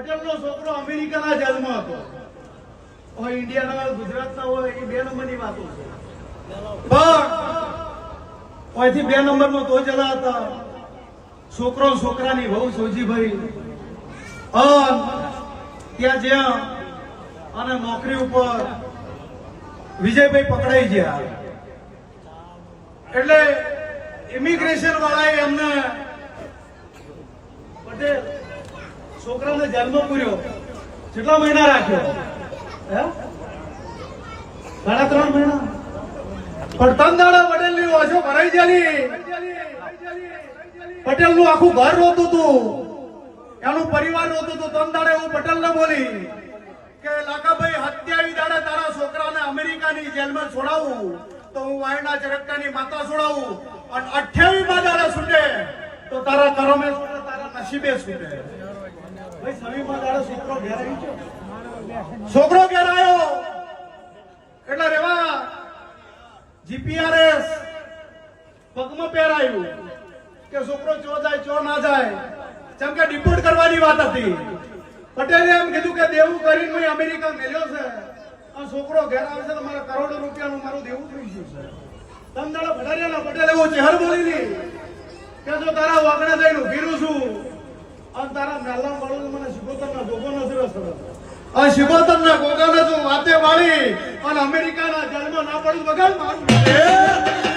પટેલનો છોકરો અમેરિકાના જેલમાં હતો. હોય ઇન્ડિયાના ગુજરાતના હોય એ 2 નંબરની વાતો છે. પણ અહીંથી 2 નંબરમાં તો જલા હતા છોકરો છોકરાની વહુ સોજીભાઈ. ત્યાં જ્યાં અને નોકરી ઉપર વિજયભાઈ પકડાઈ ગયા એટલે ઇમિગ્રેશન વાળાએ અમને પટેલ છોકરાને જેલમાં પૂર્યો. કેટલા મહિના રાખ્યો? 3.5 મહિના. પણ 3 દાડા પટેલની ઓછો ભરાઈ ગયેલી. પટેલનું આખું ઘર રોતું હતું, એનું પરિવાર રોતું હતું. 3 દાડે હું પટેલને બોલી કે લાકાભાઈ 27 દાડે તારા છોકરાને અમેરિકાની જેલમાં છોડાવું તો હું વાયના ચરકટાની માતા છોડાવું, અને 28 દાડે છૂટે તો તારા કરમે છૂટે, તારા નસીબે છૂટે. ભાઈ 26 દાડે છોકરો ઘેર આવી ગયો. છોકરો ઘેર આવ્યો એટલે રેવા જીપીઆરએસ પગમાં પહેરાયું કે છોકરો ચો જાય ચો ના જાય, જેમ કે ડિપોર્ટ કરવાની વાત હતી. પટેલે એમ કીધું કે દેવું કરીને મેં અમેરિકા મેલ્યો છે અને છોકરો ઘેર આવે છે તો મારા કરોડો રૂપિયાનું મારું દેવું થઈ ગયું છે. તમ દાડા ભડારિયાના પટેલ એવું ચહેર બોલી ની કે જો તારા વાગણે જઈને ઉભી રહું છું અને તારા મેલા વાળો મને શિકોતરના ગોગો નથી રસ્તો અને શિકોતરના ગોગાને તું વાતે વાળી અને અમેરિકાના જેલમાં ના પડું બગાડ મારું.